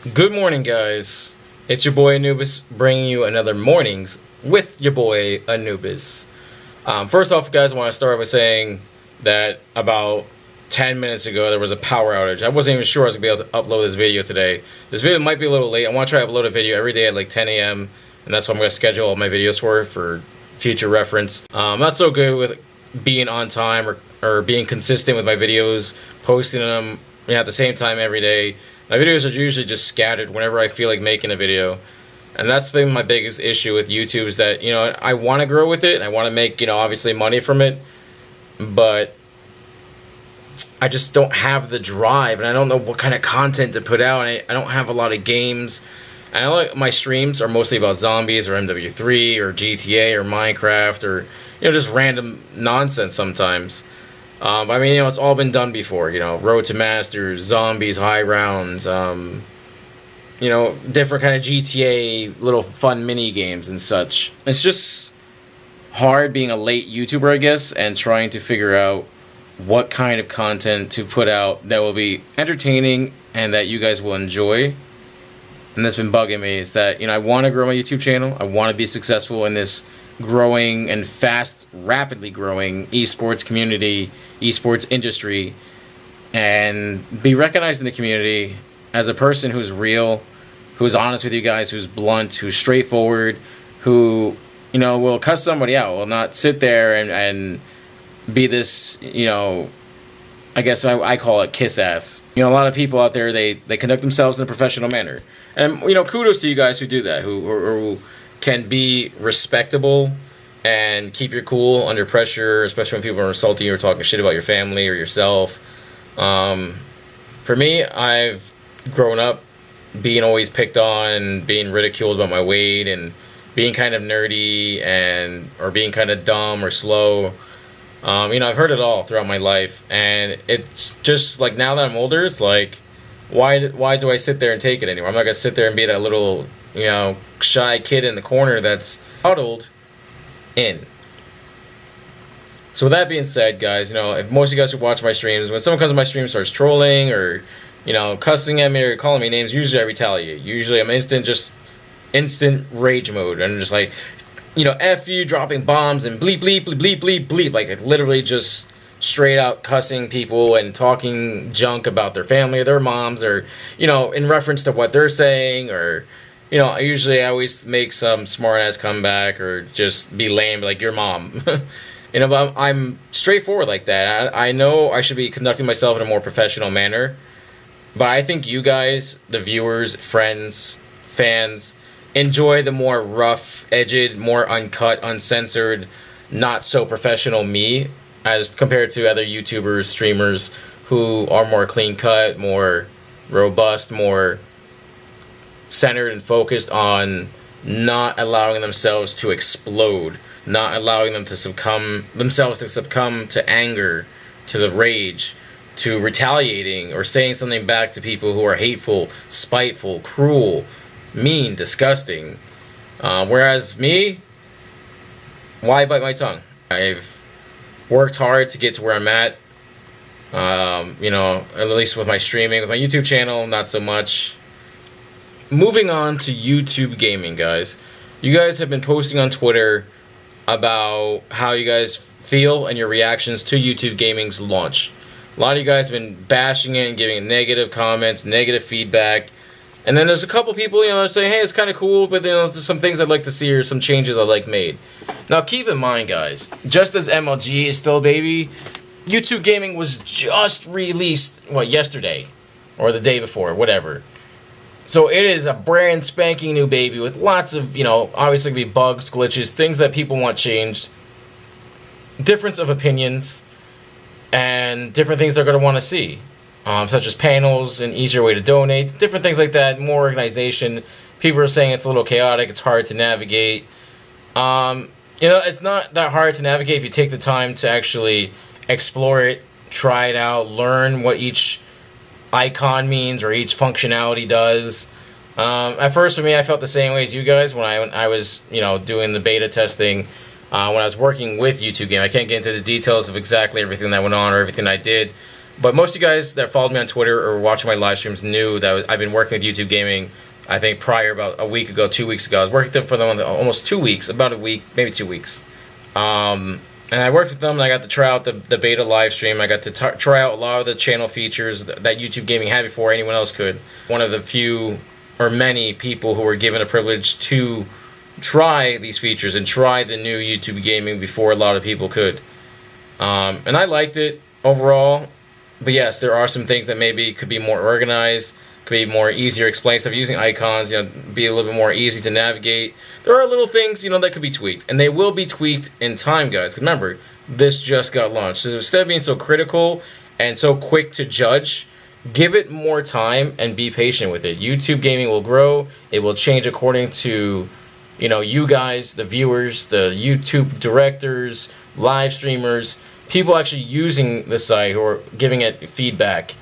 Good morning, guys. It's your boy Anubis bringing you another mornings with your boy Anubis. First off, guys, I want to start by saying that about 10 minutes ago there was a power outage. I wasn't even sure I was going to be able to upload this video today. This video might be a little late. I want to try to upload a video every day at like 10 a.m. and that's what I'm going to schedule all my videos for future reference. I'm not so good with being on time or being consistent with my videos, posting them at the same time every day. My videos are usually just scattered whenever I feel like making a video. And that's been my biggest issue with YouTube is that, I want to grow with it. And I want to make, obviously money from it. But I just don't have the drive. And I don't know what kind of content to put out. And I don't have a lot of games. And my streams are mostly about zombies or MW3 or GTA or Minecraft or, just random nonsense sometimes. It's all been done before, Road to Masters, Zombies, High Rounds, different kind of GTA little fun mini games and such. It's just hard being a late YouTuber, I guess, and trying to figure out what kind of content to put out that will be entertaining and that you guys will enjoy. And that's been bugging me is that, I want to grow my YouTube channel. I want to be successful in this growing and rapidly growing esports community, esports industry, and be recognized in the community as a person who's real, who's honest with you guys, who's blunt, who's straightforward, who, will cuss somebody out, will not sit there and be this, I guess I call it kiss ass. A lot of people out there, they conduct themselves in a professional manner. And, kudos to you guys who do that, who can be respectable and keep your cool under pressure, especially when people are insulting you or talking shit about your family or yourself. For me, I've grown up being always picked on, being ridiculed about my weight, and being kind of nerdy or being kind of dumb or slow. I've heard it all throughout my life, and it's just like now that I'm older, it's like, why do I sit there and take it anymore? I'm not gonna sit there and be that little, shy kid in the corner that's huddled in. So with that being said, guys, if most of you guys who watch my streams, when someone comes to my stream and starts trolling or, cussing at me or calling me names, usually I retaliate. Usually I'm instant rage mode, and I'm just like, F you, dropping bombs and bleep, bleep, bleep, bleep, bleep, bleep. Like, literally just straight out cussing people and talking junk about their family or their moms or, in reference to what they're saying or, I always make some smart-ass comeback or just be lame like your mom. But I'm straightforward like that. I know I should be conducting myself in a more professional manner, but I think you guys, the viewers, friends, fans, enjoy the more rough-edged, more uncut, uncensored, not so professional me as compared to other YouTubers, streamers who are more clean-cut, more robust, more centered and focused on not allowing themselves to explode, not allowing them to succumb to anger, to the rage, to retaliating or saying something back to people who are hateful, spiteful, cruel, mean, disgusting. Whereas me, why bite my tongue? I've worked hard to get to where I'm at. At least with my streaming, with my YouTube channel, not so much. Moving on to YouTubeGaming, guys. You guys have been posting on Twitter about how you guys feel and your reactions to YouTubeGaming's launch. A lot of you guys have been bashing it and giving negative comments, negative feedback. And then there's a couple people, saying, hey, it's kind of cool, but there's some things I'd like to see or some changes I'd like made. Now, keep in mind, guys, just as MLG is still a baby, YouTubeGaming was just released, yesterday? Or the day before, whatever. So it is a brand spanking new baby with lots of, obviously going to be bugs, glitches, things that people want changed, difference of opinions, and different things they're going to want to see, such as panels, an easier way to donate, different things like that, more organization. People are saying it's a little chaotic, it's hard to navigate. It's not that hard to navigate if you take the time to actually explore it, try it out, learn what each icon means or each functionality does. At first, for me, I felt the same way as you guys when I was, doing the beta testing. When I was working with YouTubeGaming. I can't get into the details of exactly everything that went on or everything I did, But most of you guys that followed me on Twitter or watching my live streams knew that I've been working with YouTube Gaming. I think prior, about a week ago, 2 weeks ago, I was working for them almost 2 weeks, about a week, maybe 2 weeks. And I worked with them, and I got to try out the beta live stream. I got to try out a lot of the channel features that YouTube Gaming had before anyone else could. One of the few or many people who were given a privilege to try these features and try the new YouTube Gaming before a lot of people could. And I liked it overall. But yes, there are some things that maybe could be more organized, could be more easier explained. Stuff using icons, be a little bit more easy to navigate. There are little things, that could be tweaked, and they will be tweaked in time, guys. 'Cause remember, this just got launched. So instead of being so critical and so quick to judge, give it more time and be patient with it. YouTube Gaming will grow. It will change according to, you guys, the viewers, the YouTube directors, live streamers, people actually using the site who are giving it feedback.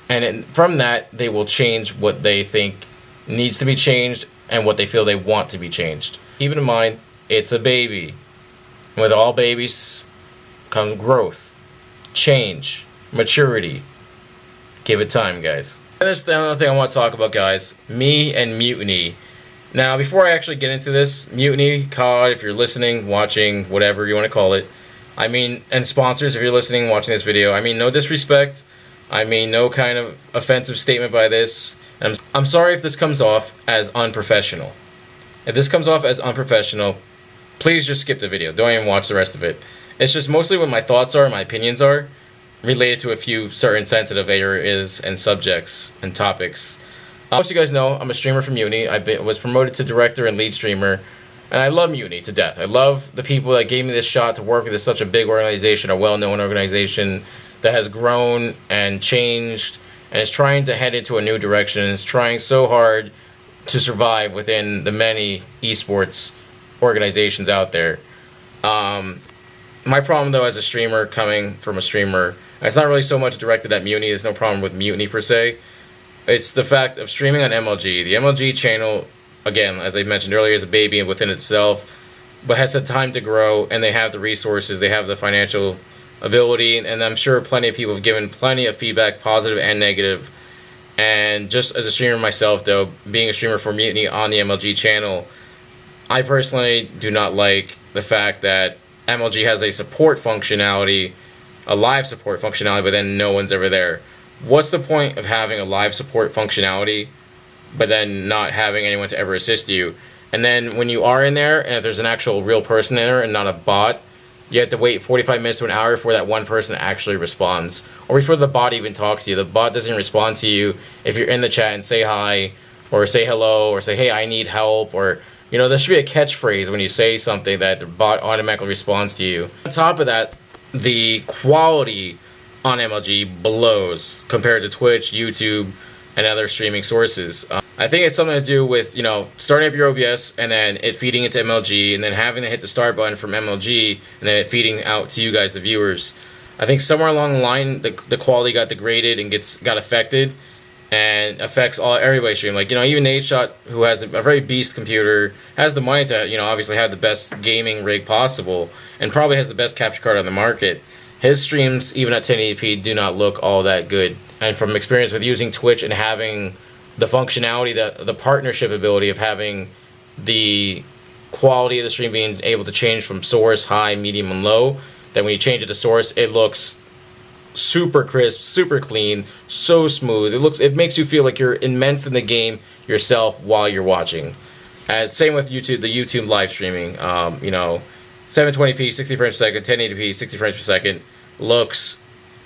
And from that, they will change what they think needs to be changed and what they feel they want to be changed. Keep in mind, it's a baby. With all babies comes growth, change, maturity. Give it time, guys. And that's the other thing I want to talk about, guys. Me and Mutiny. Now, before I actually get into this, Mutiny, COD, if you're listening, watching, whatever you want to call it, and sponsors, if you're listening, watching this video, no disrespect. No kind of offensive statement by this. I'm sorry if this comes off as unprofessional. If this comes off as unprofessional, please just skip the video. Don't even watch the rest of it. It's just mostly what my thoughts are, my opinions are, related to a few certain sensitive areas and subjects and topics. Most of you guys know I'm a streamer from Mutiny. Was promoted to director and lead streamer. And I love Mutiny to death. I love the people that gave me this shot to work with such a big organization, a well-known organization that has grown and changed and is trying to head into a new direction. It's trying so hard to survive within the many esports organizations out there. My problem, though, as a streamer, coming from a streamer, it's not really so much directed at Mutiny. There's no problem with Mutiny per se. It's the fact of streaming on MLG. The MLG channel, again, as I mentioned earlier, is a baby within itself, but has the time to grow, and they have the resources, they have the financial ability, and I'm sure plenty of people have given plenty of feedback, positive and negative. And just as a streamer myself, though, being a streamer for Mutiny on the MLG channel, I personally do not like the fact that MLG has a support functionality, a live support functionality, but then no one's ever there. What's the point of having a live support functionality, but then not having anyone to ever assist you? And then when you are in there, and if there's an actual real person in there and not a bot, you have to wait 45 minutes to an hour before that one person actually responds. Or before the bot even talks to you. The bot doesn't respond to you if you're in the chat and say hi, or say hello, or say, hey, I need help, or, there should be a catchphrase when you say something that the bot automatically responds to you. On top of that, the quality on MLG blows compared to Twitch, YouTube, and other streaming sources. I think it's something to do with, starting up your OBS and then it feeding into MLG and then having to hit the start button from MLG and then it feeding out to you guys, the viewers. I think somewhere along the line, the quality got degraded and got affected and affects everybody stream. Like, even Nadeshot, who has a very beast computer, has the money to, obviously have the best gaming rig possible and probably has the best capture card on the market. His streams, even at 1080p, do not look all that good. And from experience with using Twitch and having the functionality, the partnership ability of having the quality of the stream being able to change from source, high, medium, and low, that when you change it to source, it looks super crisp, super clean, so smooth. It makes you feel like you're immersed in the game yourself while you're watching. And same with YouTube, the YouTube live streaming. 720p, 60 frames per second, 1080p, 60 frames per second looks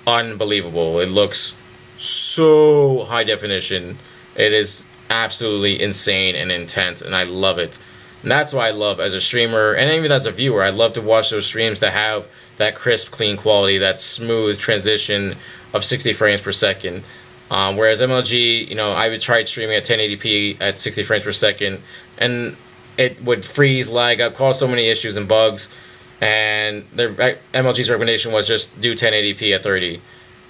unbelievable. It looks so high definition. It is absolutely insane and intense, and I love it. And that's why I love, as a streamer and even as a viewer, I love to watch those streams that have that crisp, clean quality, that smooth transition of 60 frames per second. Whereas MLG, I would try streaming at 1080p at 60 frames per second, and it would freeze, lag up, cause so many issues and bugs. And MLG's recommendation was just do 1080p at 30.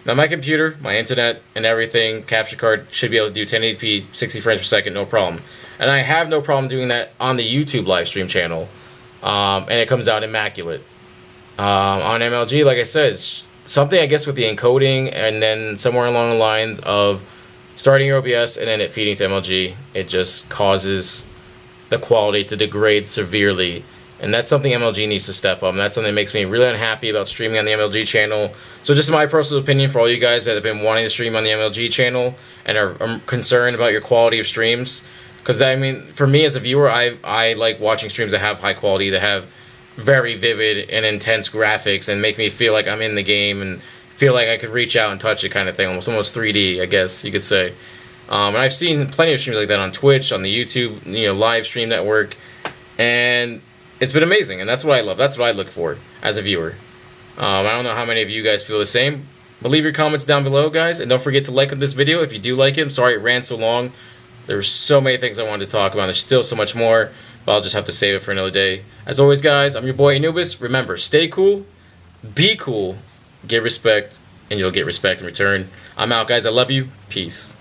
Now my computer, my internet, and everything, capture card, should be able to do 1080p, 60 frames per second, no problem. And I have no problem doing that on the YouTube live stream channel. And it comes out immaculate. On MLG, like I said, something, I guess, with the encoding, and then somewhere along the lines of starting your OBS and then it feeding to MLG, it just causes the quality to degrade severely. And that's something MLG needs to step up. And that's something that makes me really unhappy about streaming on the MLG channel. So just my personal opinion for all you guys that have been wanting to stream on the MLG channel and are concerned about your quality of streams. Because, I mean, for me as a viewer, I like watching streams that have high quality, that have very vivid and intense graphics and make me feel like I'm in the game and feel like I could reach out and touch it kind of thing. Almost 3D, I guess you could say. And I've seen plenty of streams like that on Twitch, on the YouTube, live stream network. And it's been amazing, and that's what I love. That's what I look for as a viewer. I don't know how many of you guys feel the same, but leave your comments down below, guys, and don't forget to like this video if you do like it. I'm sorry it ran so long. There's so many things I wanted to talk about. There's still so much more, but I'll just have to save it for another day. As always, guys, I'm your boy Anubis. Remember, stay cool, be cool, give respect, and you'll get respect in return. I'm out, guys. I love you. Peace.